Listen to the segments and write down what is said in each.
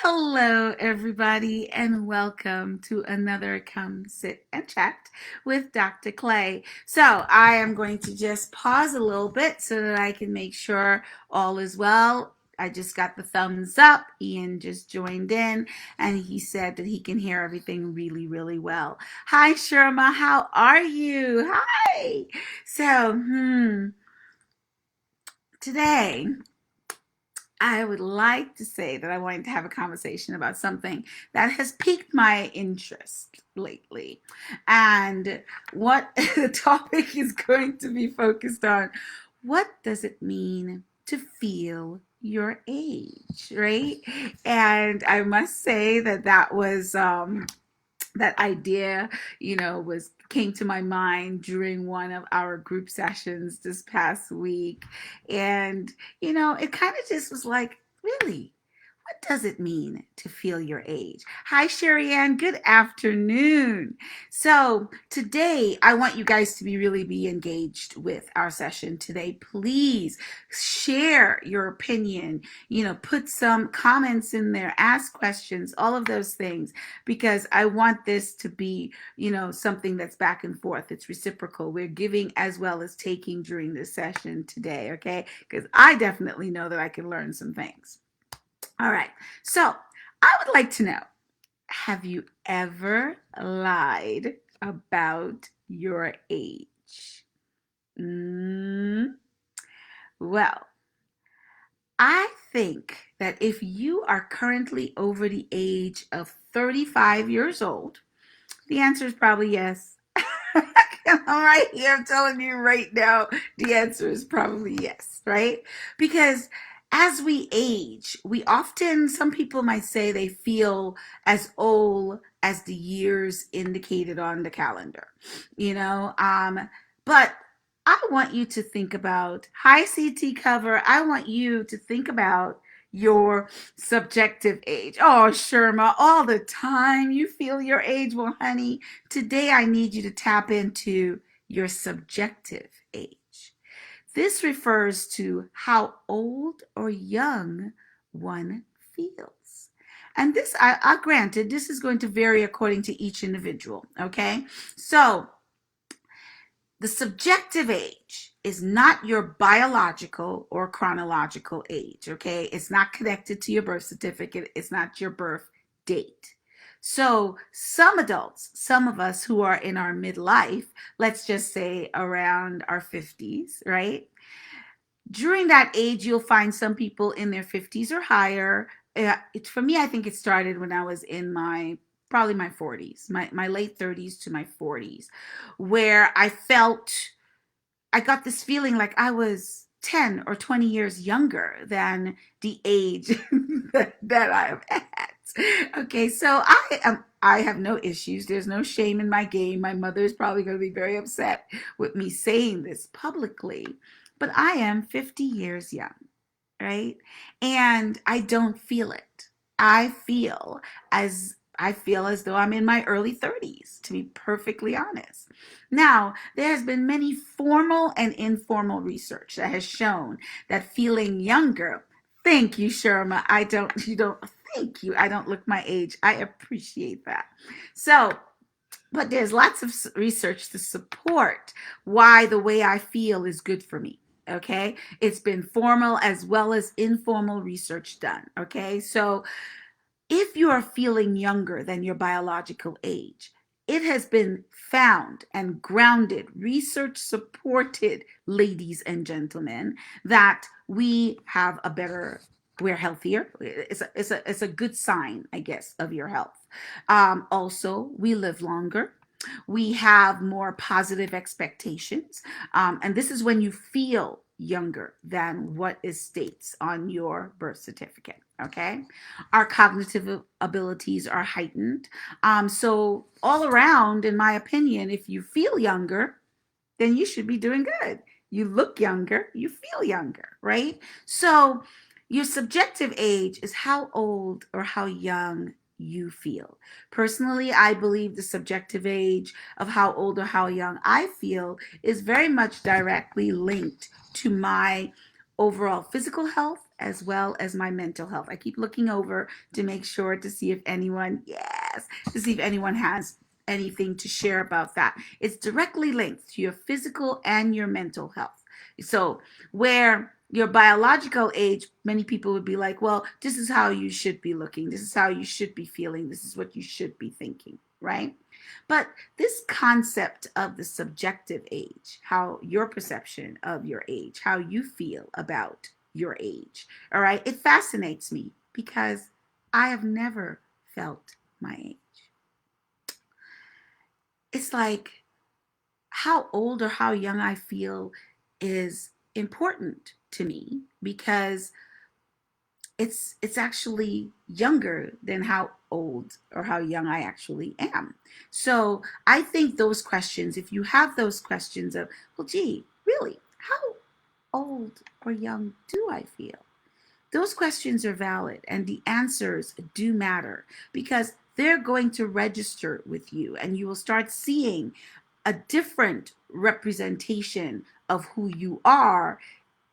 Hello, everybody, and welcome to another Come Sit and Chat with Dr. Clay. So, I am going to just pause a little bit so that I can make sure all is well. I just got the thumbs up. Ian just joined in and he said that he can hear everything really, really well. Hi, Sherma. How are you? Hi. So, today I would like to say that I wanted to have a conversation about something that has piqued my interest lately. And what the topic is going to be focused on, what does it mean to feel your age, right? And I must say that that idea, was came to my mind during one of our group sessions this past week. And, it kind of just was like, really, what does it mean to feel your age? Hi, Sherry Ann. Good afternoon. So today, I want you guys to be engaged with our session today. Please share your opinion. Put some comments in there, ask questions, all of those things, because I want this to be, something that's back and forth. It's reciprocal. We're giving as well as taking during this session today. Okay, because I definitely know that I can learn some things. All right. So I would like to know, have you ever lied about your age? Well, I think that if you are currently over the age of 35 years old, the answer is probably yes. I'm right here. I'm telling you right now, the answer is probably yes, right? Because as we age, some people might say they feel as old as the years indicated on the calendar, you know? But I want you to think about, hi CT cover, I want you to think about your subjective age. Oh, Sherma, all the time you feel your age. Well, honey, today I need you to tap into your subjective age. This refers to how old or young one feels. And this, I granted, this is going to vary according to each individual, okay? So, the subjective age is not your biological or chronological age, okay? It's not connected to your birth certificate. It's not your birth date. So some adults, some of us who are in our midlife, let's just say around our 50s, right? During that age, you'll find some people in their 50s or higher. For me, I think it started when I was in probably my 40s, my late 30s to my 40s, where I got this feeling like I was 10 or 20 years younger than the age that I am at. Okay, so I have no issues. There's no shame in my game. My mother is probably going to be very upset with me saying this publicly, but I am 50 years young, right? And I don't feel it. I feel as though I'm in my early 30s, to be perfectly honest. Now, there has been many formal and informal research that has shown that feeling younger, thank you, Sherma. You don't, thank you. I don't look my age. I appreciate that. So, but there's lots of research to support why the way I feel is good for me. Okay. It's been formal as well as informal research done. Okay. So if you are feeling younger than your biological age, it has been found and grounded, research supported, ladies and gentlemen, that we're healthier. It's a good sign, I guess, of your health. Also, we live longer. We have more positive expectations. And this is when you feel younger than what is states on your birth certificate. Okay. Our cognitive abilities are heightened. So all around, in my opinion, if you feel younger, then you should be doing good. You look younger, you feel younger, right? So your subjective age is how old or how young you feel. Personally, I believe the subjective age of how old or how young I feel is very much directly linked to my overall physical health as well as my mental health. I keep looking over to make sure to see if anyone, yes, to see if anyone has anything to share about that. It's directly linked to your physical and your mental health. So, where your biological age, many people would be like, well, this is how you should be looking. This is how you should be feeling. This is what you should be thinking, right? But this concept of the subjective age, how your perception of your age, how you feel about your age, all right, it fascinates me because I have never felt my age. It's like how old or how young I feel is important to me because it's actually younger than how old or how young I actually am. So I think those questions, if you have those questions of, well, gee, really, how old or young do I feel? Those questions are valid and the answers do matter because they're going to register with you and you will start seeing a different representation of who you are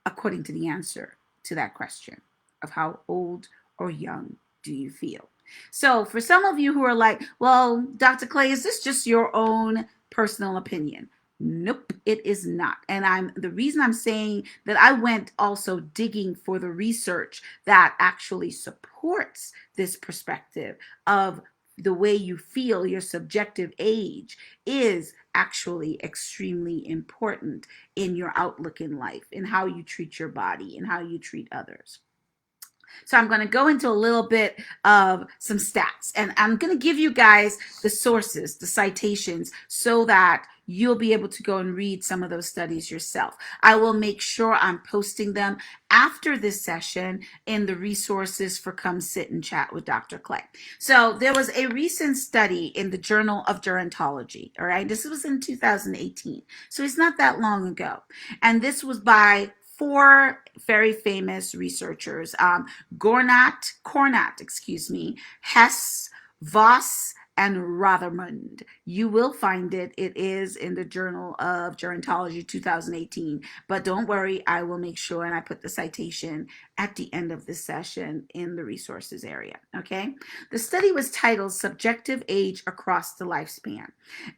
according to the answer to that question of how old or young do you feel. So for some of you who are like, well, Dr. Clay, is this just your own personal opinion? Nope, it is not. And the reason I'm saying that I went also digging for the research that actually supports this perspective of the way you feel, your subjective age is actually extremely important in your outlook in life, in how you treat your body, and how you treat others. So I'm going to go into a little bit of some stats and I'm going to give you guys the sources, the citations, so that you'll be able to go and read some of those studies yourself. I will make sure I'm posting them after this session in the resources for Come Sit and Chat with Dr. Clay. So there was a recent study in the Journal of Gerontology, all right? This was in 2018, so it's not that long ago. And this was by four very famous researchers, Cornat, Hess, Voss, and Rothermund. You will find it. It is in the Journal of Gerontology 2018. But don't worry, I will make sure and I put the citation at the end of this session in the resources area. Okay. The study was titled Subjective Age Across the Lifespan.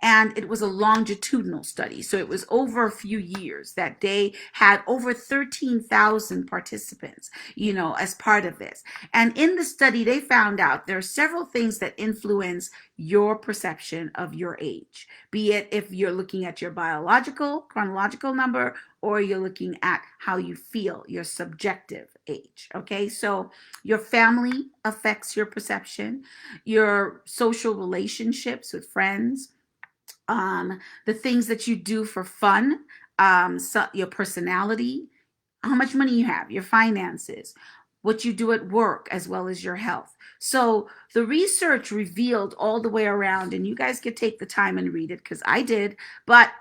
And it was a longitudinal study. So it was over a few years that they had over 13,000 participants, as part of this. And in the study, they found out there are several things that influence your perception of your age, be it if you're looking at your biological, chronological number, or you're looking at how you feel, your subjective age. Okay, so your family affects your perception, your social relationships with friends, the things that you do for fun, so your personality, how much money you have, your finances, what you do at work, as well as your health. So the research revealed all the way around, and you guys could take the time and read it because I did, but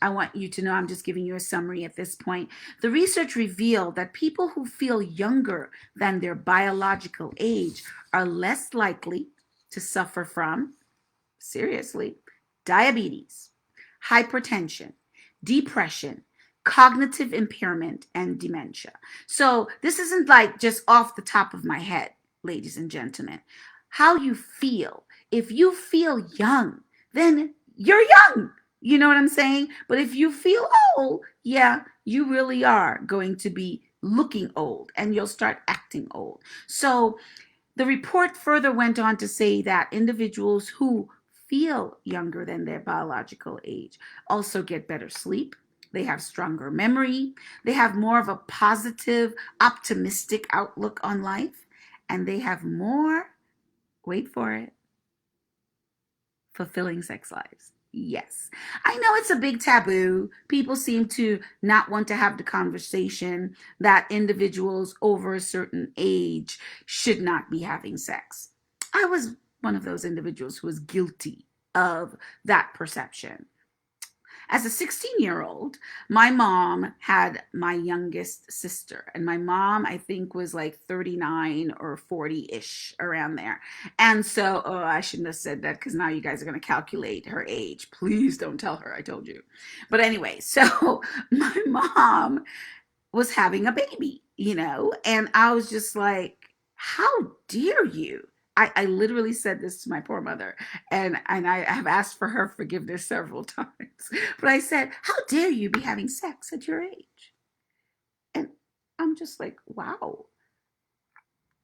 I want you to know I'm just giving you a summary at this point. The research revealed that people who feel younger than their biological age are less likely to suffer from, seriously, diabetes, hypertension, depression, cognitive impairment, and dementia. So this isn't like just off the top of my head, ladies and gentlemen. How you feel. If you feel young, then you're young. You know what I'm saying? But if you feel old, yeah, you really are going to be looking old and you'll start acting old. So the report further went on to say that individuals who feel younger than their biological age also get better sleep. They have stronger memory. They have more of a positive, optimistic outlook on life. And they have more, wait for it, fulfilling sex lives. Yes. I know it's a big taboo. People seem to not want to have the conversation that individuals over a certain age should not be having sex. I was one of those individuals who was guilty of that perception. As a 16-year-old, my mom had my youngest sister. And my mom, I think, was like 39 or 40-ish, around there. And so, oh, I shouldn't have said that because now you guys are going to calculate her age. Please don't tell her I told you. But anyway, so my mom was having a baby. and I was just like, how dare you? I literally said this to my poor mother, and I have asked for her forgiveness several times. But I said, how dare you be having sex at your age? And I'm just like, wow,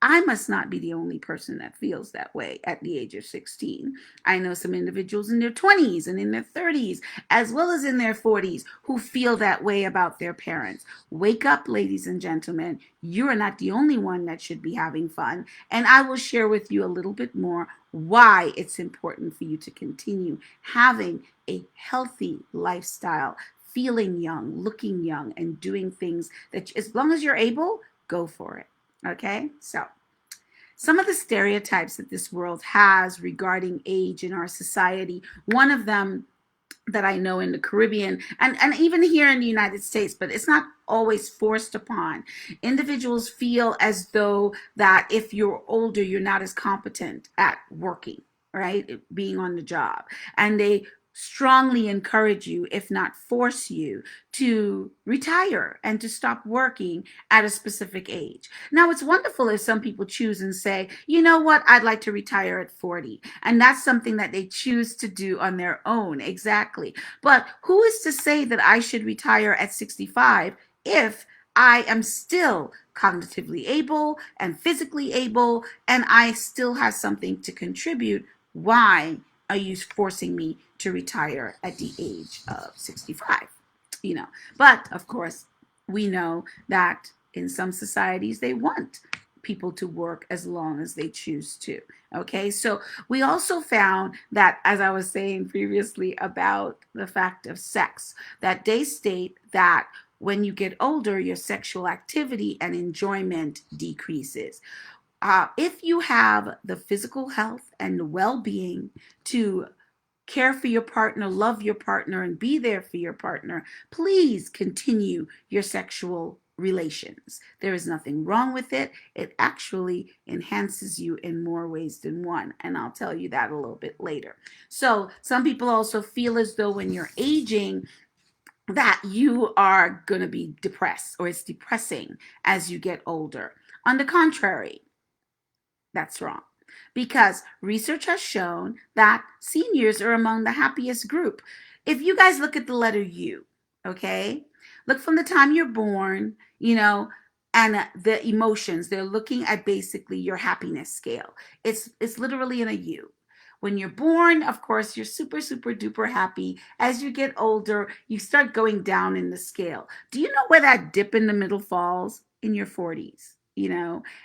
I must not be the only person that feels that way at the age of 16. I know some individuals in their 20s and in their 30s, as well as in their 40s, who feel that way about their parents. Wake up, ladies and gentlemen. You are not the only one that should be having fun. And I will share with you a little bit more why it's important for you to continue having a healthy lifestyle, feeling young, looking young, and doing things that, as long as you're able, go for it. Okay, so some of the stereotypes that this world has regarding age in our society, one of them that I know in the Caribbean and even here in the United States, but it's not always forced upon. Individuals feel as though that if you're older, you're not as competent at working, right? Being on the job. And they strongly encourage you, if not force you, to retire and to stop working at a specific age. Now, it's wonderful if some people choose and say, you know what, I'd like to retire at 40. And that's something that they choose to do on their own. Exactly. But who is to say that I should retire at 65 if I am still cognitively able and physically able and I still have something to contribute? Why are you forcing me to retire at the age of 65? But of course, we know that in some societies they want people to work as long as they choose to. Okay, so we also found that, as I was saying previously about the fact of sex, that they state that when you get older, your sexual activity and enjoyment decreases. If you have the physical health and the well-being to care for your partner, love your partner, and be there for your partner, please continue your sexual relations. There is nothing wrong with it. It actually enhances you in more ways than one. And I'll tell you that a little bit later. So some people also feel as though when you're aging, that you are going to be depressed or it's depressing as you get older. On the contrary, that's wrong. Because research has shown that seniors are among the happiest group. If you guys look at the letter U, okay? Look from the time you're born, and the emotions. They're looking at basically your happiness scale. It's literally in a U. When you're born, of course, you're super, super duper happy. As you get older, you start going down in the scale. Do you know where that dip in the middle falls? In your 40s,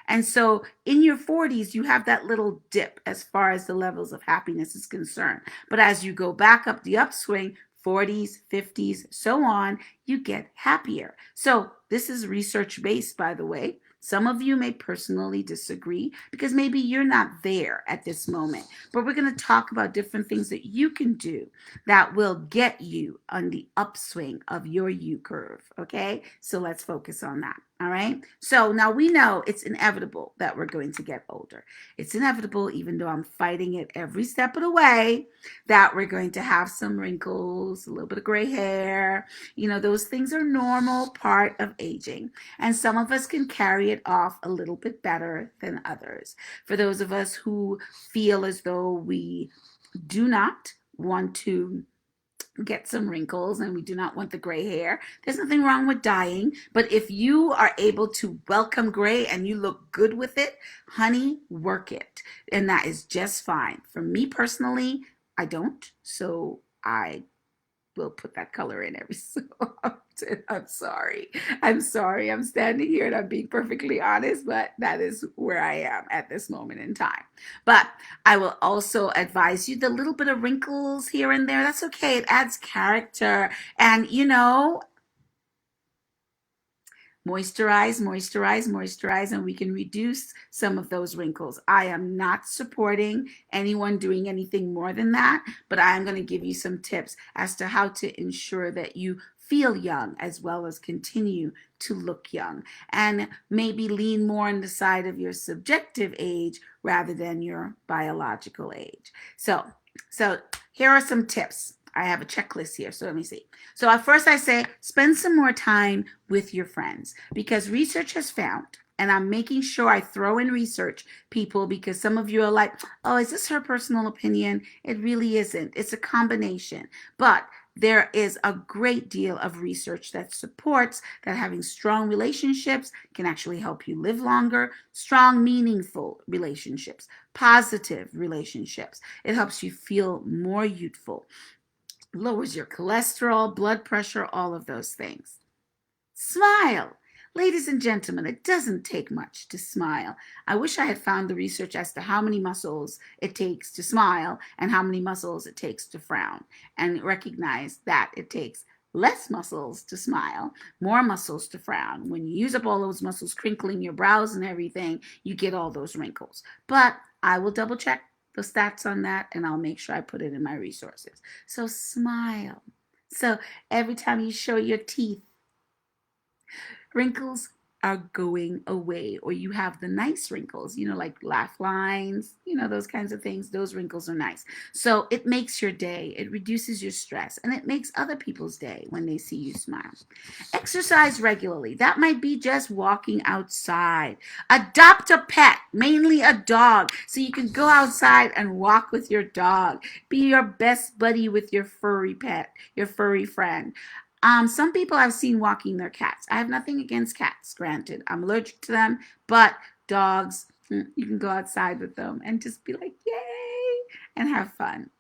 And so in your 40s, you have that little dip as far as the levels of happiness is concerned. But as you go back up the upswing, 40s, 50s, so on, you get happier. So this is research based, by the way. Some of you may personally disagree because maybe you're not there at this moment. But we're going to talk about different things that you can do that will get you on the upswing of your U curve. Okay, so let's focus on that. All right. So now we know it's inevitable that we're going to get older. It's inevitable, even though I'm fighting it every step of the way, that we're going to have some wrinkles, a little bit of gray hair. Those things are normal part of aging. And some of us can carry it off a little bit better than others. For those of us who feel as though we do not want to get some wrinkles and we do not want the gray hair, there's nothing wrong with dyeing. But if you are able to welcome gray and you look good with it, honey, work it. And that is just fine. For me personally, I don't. So I will put that color in every so often. I'm sorry. I'm sorry. I'm standing here and I'm being perfectly honest, but that is where I am at this moment in time. But I will also advise you the little bit of wrinkles here and there. That's okay. It adds character. And moisturize, moisturize, moisturize, and we can reduce some of those wrinkles. I am not supporting anyone doing anything more than that, but I am going to give you some tips as to how to ensure that you feel young as well as continue to look young, and maybe lean more on the side of your subjective age rather than your biological age. So here are some tips. I have a checklist here, so let me see. So at first I say, spend some more time with your friends, because research has found, and I'm making sure I throw in research, people, because some of you are like, oh, is this her personal opinion? It really isn't. It's a combination. But there is a great deal of research that supports that having strong relationships can actually help you live longer, strong, meaningful relationships, positive relationships. It helps you feel more youthful, lowers your cholesterol, blood pressure, all of those things. Smile. Ladies and gentlemen, it doesn't take much to smile. I wish I had found the research as to how many muscles it takes to smile and how many muscles it takes to frown, and recognize that it takes less muscles to smile, more muscles to frown. When you use up all those muscles, crinkling your brows and everything, you get all those wrinkles. But I will double check the stats on that, and I'll make sure I put it in my resources. So smile. So every time you show your teeth, wrinkles are going away, or you have the nice wrinkles, like laugh lines, those kinds of things. Those wrinkles are nice. So it makes your day, it reduces your stress, and it makes other people's day when they see you smile. Exercise regularly. That might be just walking outside. Adopt a pet, mainly a dog, so you can go outside and walk with your dog. Be your best buddy with your furry pet, your furry friend. Some people I've seen walking their cats. I have nothing against cats, granted. I'm allergic to them, but dogs, you can go outside with them and just be like, yay, and have fun.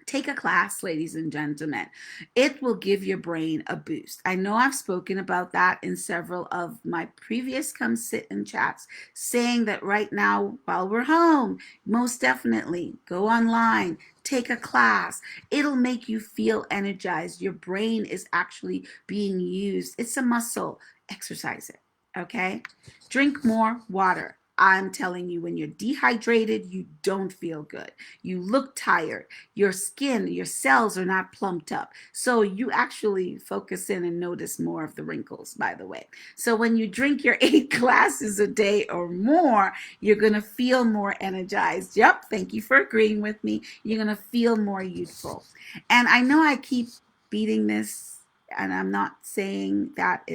Take a class, ladies and gentlemen. It will give your brain a boost. I know I've spoken about that in several of my previous Come Sit and Chats, saying that right now, while we're home, most definitely go online, take a class. It'll make you feel energized. Your brain is actually being used. It's a muscle. Exercise it, okay? Drink more water. I'm telling you, when you're dehydrated, you don't feel good. You look tired. Your skin, your cells are not plumped up. So you actually focus in and notice more of the wrinkles, by the way. So when you drink your 8 glasses a day or more, you're going to feel more energized. Yep, thank you for agreeing with me. You're going to feel more youthful. And I know I keep beating this, and I'm not saying that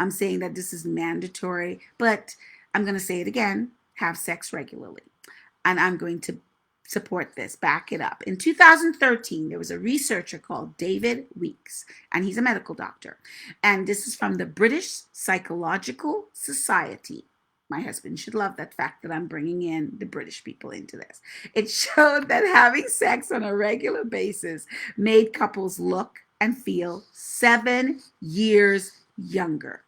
I'm saying that this is mandatory, but I'm going to say it again, have sex regularly. And I'm going to support this, back it up. In 2013, there was a researcher called David Weeks, and he's a medical doctor. And this is from the British Psychological Society. My husband should love that fact that I'm bringing in the British people into this. It showed that having sex on a regular basis made couples look and feel 7 years younger.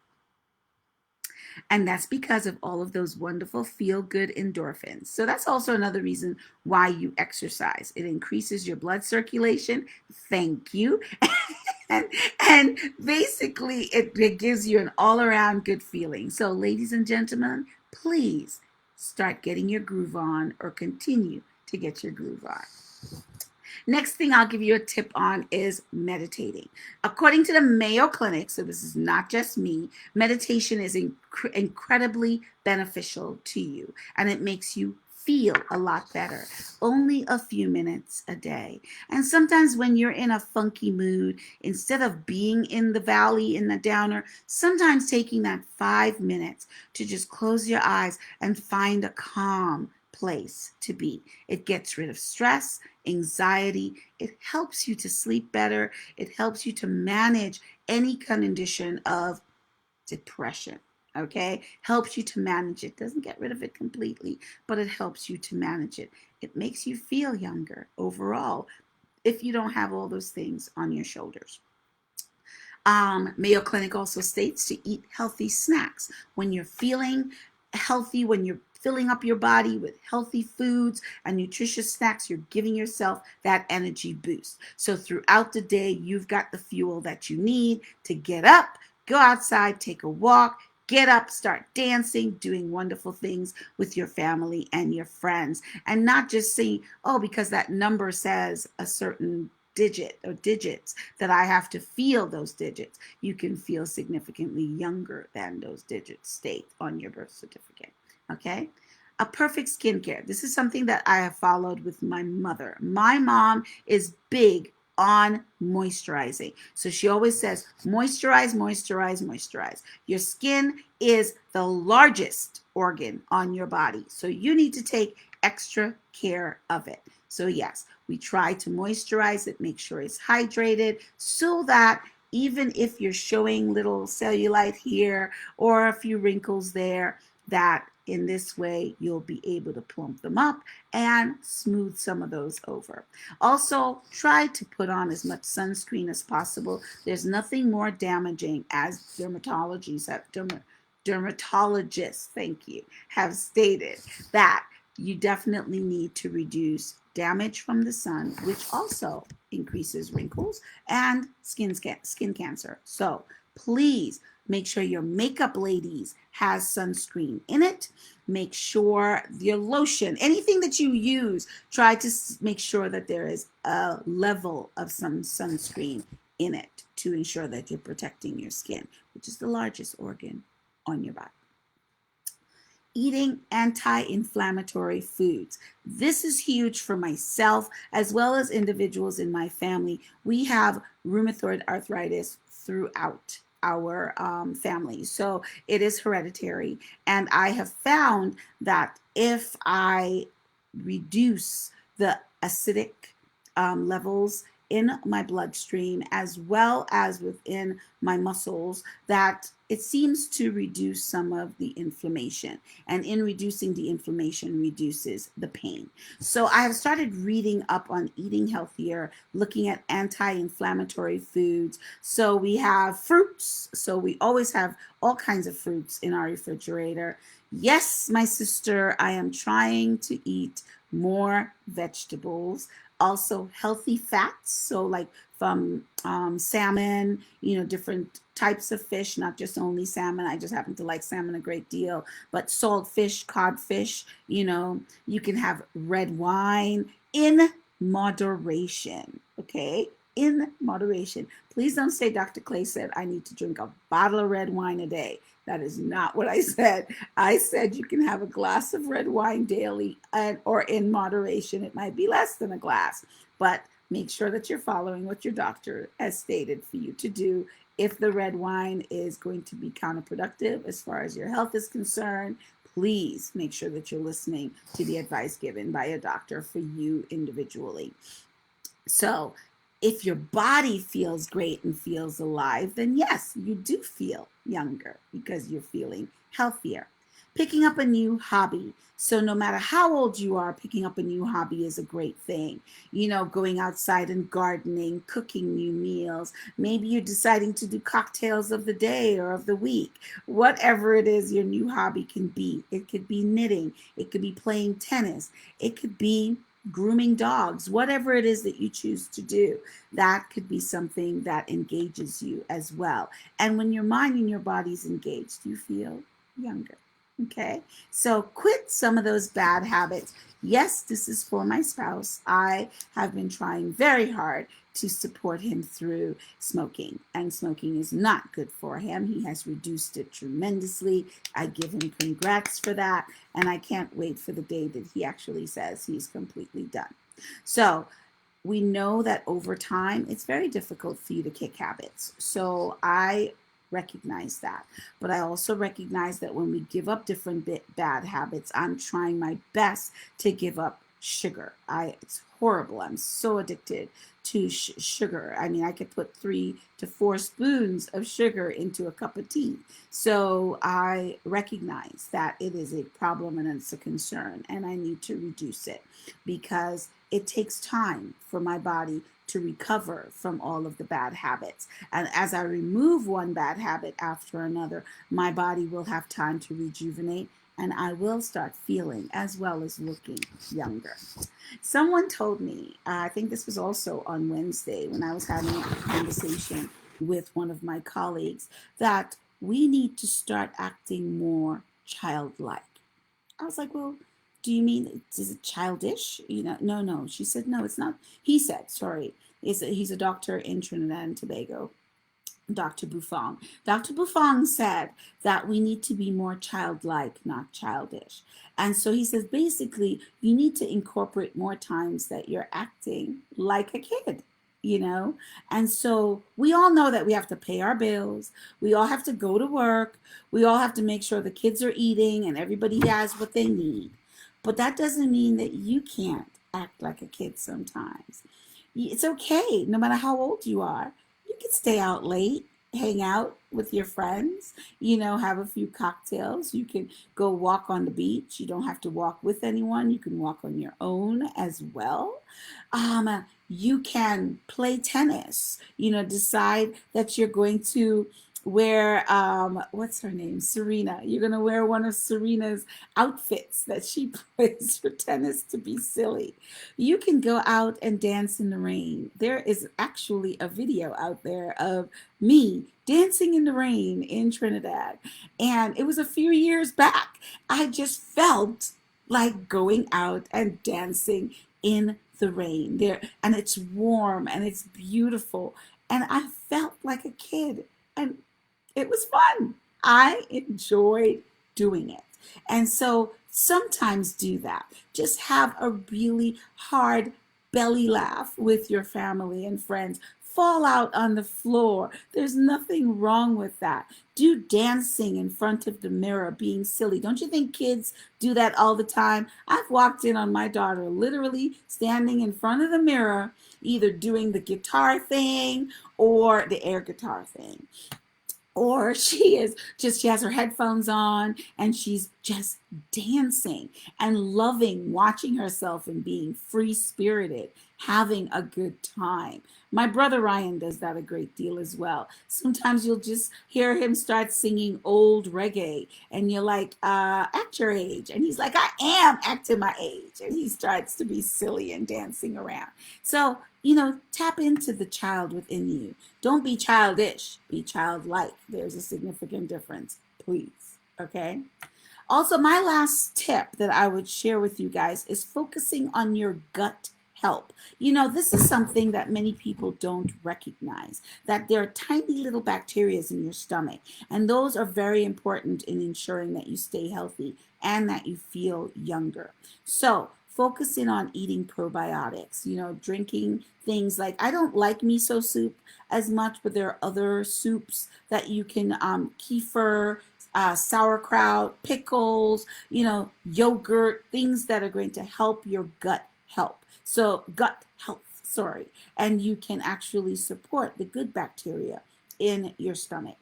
And that's because of all of those wonderful feel-good endorphins. So that's also another reason why you exercise. It increases your blood circulation. Thank you. and basically, it gives you an all-around good feeling. So ladies and gentlemen, please start getting your groove on, or continue to get your groove on. Next thing I'll give you a tip on is meditating. According to the Mayo Clinic, so this is not just me, meditation is incredibly beneficial to you, and it makes you feel a lot better. Only a few minutes a day. And sometimes when you're in a funky mood, instead of being in the valley, in the downer, sometimes taking that 5 minutes to just close your eyes and find a calm place to be. It gets rid of stress, anxiety. It helps you to sleep better. It helps you to manage any condition of depression. Okay, helps you to manage it. Doesn't get rid of it completely, but it helps you to manage it. It makes you feel younger overall if you don't have all those things on your shoulders. Mayo Clinic also states to eat healthy snacks. When you're feeling healthy, when you're filling up your body with healthy foods and nutritious snacks, you're giving yourself that energy boost. So throughout the day, you've got the fuel that you need to get up, go outside, take a walk, get up, start dancing, doing wonderful things with your family and your friends. And not just saying, oh, because that number says a certain digit or digits, that I have to feel those digits. You can feel significantly younger than those digits state on your birth certificate. Okay? a perfect skincare. This is something that I have followed with my mother. My mom is big on moisturizing. So she always says, moisturize, moisturize, moisturize. Your skin is the largest organ on your body. So you need to take extra care of it. So, yes, we try to moisturize it, make sure it's hydrated so that even if you're showing little cellulite here or a few wrinkles there, that in this way you'll be able to plump them up and smooth some of those over. Also, try to put on as much sunscreen as possible. There's nothing more damaging, as dermatologists, thank you, have stated, that you definitely need to reduce damage from the sun, which also increases wrinkles and skin cancer. So please make sure your makeup, ladies, has sunscreen in it. Make sure your lotion, anything that you use, try to make sure that there is a level of some sunscreen in it to ensure that you're protecting your skin, which is the largest organ on your body. Eating anti-inflammatory foods. This is huge for myself as well as individuals in my family. We have rheumatoid arthritis throughout our family, so it is hereditary. And I have found that if I reduce the acidic levels in my bloodstream as well as within my muscles, that it seems to reduce some of the inflammation, and in reducing the inflammation reduces the pain. So I have started reading up on eating healthier, looking at anti-inflammatory foods. So we have fruits, so we always have all kinds of fruits in our refrigerator. Yes, my sister, I am trying to eat more vegetables, also healthy fats, so like from salmon, different types of fish, not just only salmon. I just happen to like salmon a great deal, but saltfish, codfish, you can have red wine in moderation, okay? In moderation. Please don't say Dr. Clay said I need to drink a bottle of red wine a day. That is not what I said. I said you can have a glass of red wine daily or in moderation. It might be less than a glass, but make sure that you're following what your doctor has stated for you to do. If the red wine is going to be counterproductive as far as your health is concerned, please make sure that you're listening to the advice given by a doctor for you individually. So if your body feels great and feels alive, then yes, you do feel younger because you're feeling healthier. Picking up a new hobby. So no matter how old you are, picking up a new hobby is a great thing. Going outside and gardening, cooking new meals. Maybe you're deciding to do cocktails of the day or of the week. Whatever it is your new hobby can be. It could be knitting. It could be playing tennis. It could be grooming dogs, whatever it is that you choose to do, that could be something that engages you as well. And when your mind and your body's engaged, you feel younger. Okay, so quit some of those bad habits. Yes, this is for my spouse. I have been trying very hard to support him through smoking, and smoking is not good for him. He has reduced it tremendously. I give him congrats for that, and I can't wait for the day that he actually says he's completely done. So we know that over time, it's very difficult for you to kick habits. So I recognize that. But I also recognize that when we give up different bad habits, I'm trying my best to give up sugar. It's horrible. I'm so addicted to sugar. I mean, I could put 3 to 4 spoons of sugar into a cup of tea. So I recognize that it is a problem and it's a concern, and I need to reduce it because it takes time for my body to recover from all of the bad habits. And as I remove one bad habit after another, my body will have time to rejuvenate, and I will start feeling as well as looking younger. Someone told me, I think this was also on Wednesday when I was having a conversation with one of my colleagues, that we need to start acting more childlike. I was like, well, do you mean, is it childish? No. She said, no, it's not. He said, sorry, he's a doctor in Trinidad and Tobago, Dr. Buffon. Dr. Buffon said that we need to be more childlike, not childish. And so he says basically, you need to incorporate more times that you're acting like a kid, you know? And so we all know that we have to pay our bills, we all have to go to work, we all have to make sure the kids are eating and everybody has what they need. But that doesn't mean that you can't act like a kid sometimes. It's okay, no matter how old you are. You can stay out late, hang out with your friends, have a few cocktails. You can go walk on the beach. You don't have to walk with anyone. You can walk on your own as well. You can play tennis, decide that you're going to wear what's her name, Serena. You're going to wear one of Serena's outfits that she plays for tennis to be silly. You can go out and dance in the rain. There is actually a video out there of me dancing in the rain in Trinidad, and it was a few years back. I just felt like going out and dancing in the rain there, and it's warm and it's beautiful, and I felt like a kid, and it was fun. I enjoyed doing it. And so sometimes do that. Just have a really hard belly laugh with your family and friends. Fall out on the floor. There's nothing wrong with that. Do dancing in front of the mirror, being silly. Don't you think kids do that all the time? I've walked in on my daughter literally standing in front of the mirror, either doing the guitar thing or the air guitar thing, or she has her headphones on and she's just dancing and loving watching herself and being free spirited, having a good time. My brother Ryan does that a great deal as well. Sometimes you'll just hear him start singing old reggae and you're like, act your age. And he's like, I am acting my age. And he starts to be silly and dancing around. So, tap into the child within you. Don't be childish, be childlike. There's a significant difference, please. Okay? Also, my last tip that I would share with you guys is focusing on your gut health. This is something that many people don't recognize, that there are tiny little bacteria in your stomach, and those are very important in ensuring that you stay healthy and that you feel younger. So, focusing on eating probiotics, drinking things like, I don't like miso soup as much, but there are other soups that you can, kefir, sauerkraut, pickles, yogurt, things that are going to help your gut health. So gut health, sorry. And you can actually support the good bacteria in your stomach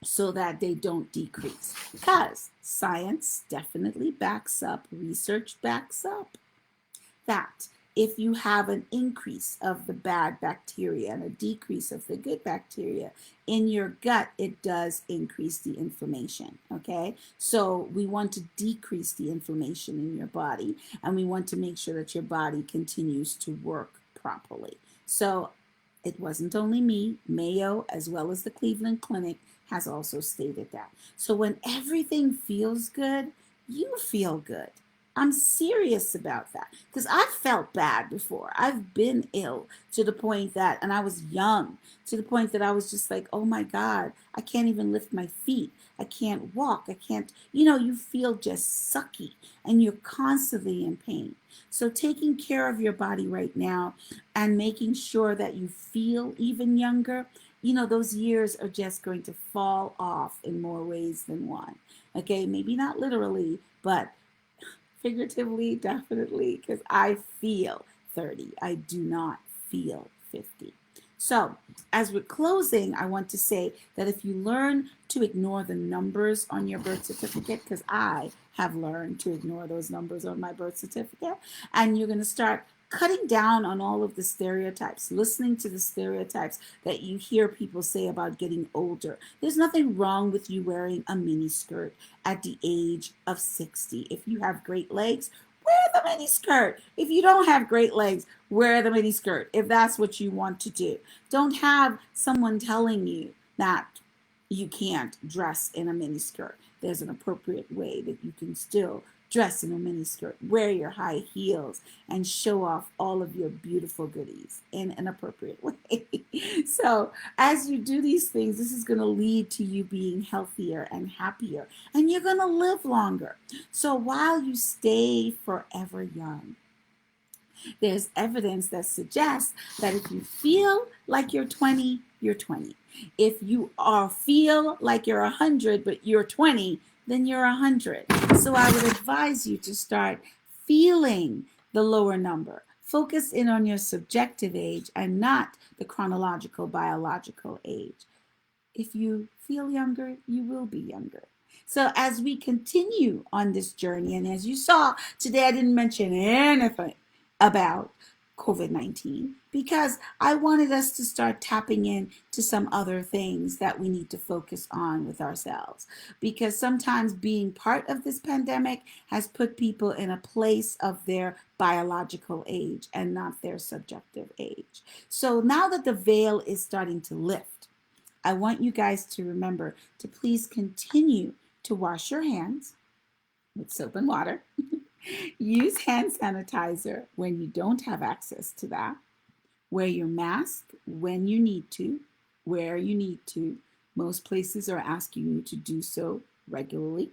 so that they don't decrease. Because science definitely backs up, research backs up that if you have an increase of the bad bacteria and a decrease of the good bacteria in your gut, it does increase the inflammation, okay? So we want to decrease the inflammation in your body, and we want to make sure that your body continues to work properly. So it wasn't only me, Mayo, as well as the Cleveland Clinic has also stated that. So when everything feels good, you feel good. I'm serious about that because I've felt bad before. I've been ill to the point that, and I was young, to the point that I was just like, oh my God, I can't even lift my feet. I can't walk. I can't, you feel just sucky and you're constantly in pain. So taking care of your body right now and making sure that you feel even younger, those years are just going to fall off in more ways than one. Okay, maybe not literally, but figuratively, definitely, because I feel 30. I do not feel 50. So, as we're closing, I want to say that if you learn to ignore the numbers on your birth certificate, because I have learned to ignore those numbers on my birth certificate, and you're going to start cutting down on all of the stereotypes, listening to the stereotypes that you hear people say about getting older. There's nothing wrong with you wearing a mini skirt at the age of 60. If you have great legs, wear the mini skirt. If you don't have great legs, wear the mini skirt if that's what you want to do. Don't have someone telling you that you can't dress in a mini skirt. There's an appropriate way that you can still dress in a miniskirt, wear your high heels, and show off all of your beautiful goodies in an appropriate way. So, as you do these things, this is going to lead to you being healthier and happier, and you're going to live longer. So, while you stay forever young, there's evidence that suggests that if you feel like you're 20, you're 20. If you feel like you're 100, but you're 20, then you're 100. So I would advise you to start feeling the lower number. Focus in on your subjective age and not the chronological biological age. If you feel younger, you will be younger. So as we continue on this journey, and as you saw today, I didn't mention anything about COVID-19 because I wanted us to start tapping in to some other things that we need to focus on with ourselves. Because sometimes being part of this pandemic has put people in a place of their biological age and not their subjective age. So now that the veil is starting to lift, I want you guys to remember to please continue to wash your hands with soap and water. Use hand sanitizer when you don't have access to that. Wear your mask when you need to, where you need to. Most places are asking you to do so regularly.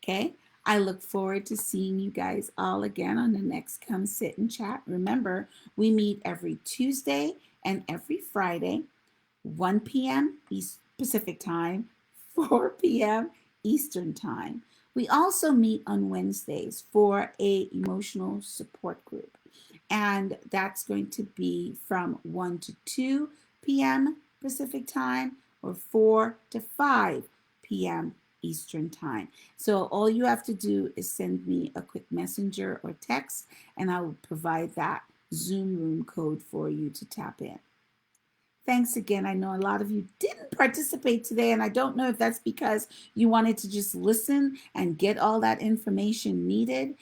Okay? I look forward to seeing you guys all again on the next Come Sit and Chat. Remember, we meet every Tuesday and every Friday, 1 p.m. Pacific time, 4 p.m. Eastern time. We also meet on Wednesdays for a emotional support group. And that's going to be from 1 to 2 p.m. Pacific time or 4 to 5 p.m. Eastern time. So all you have to do is send me a quick messenger or text, and I will provide that Zoom room code for you to tap in. Thanks again. I know a lot of you didn't participate today, and I don't know if that's because you wanted to just listen and get all that information needed,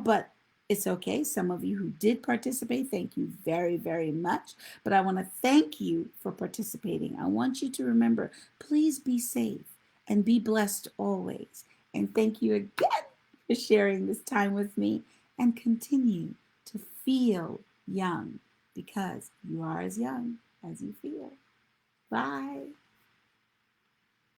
but it's okay. Some of you who did participate, thank you very, very much. But I want to thank you for participating. I want you to remember, please be safe and be blessed always. And thank you again for sharing this time with me, and continue to feel young because you are as young as you feel. Bye.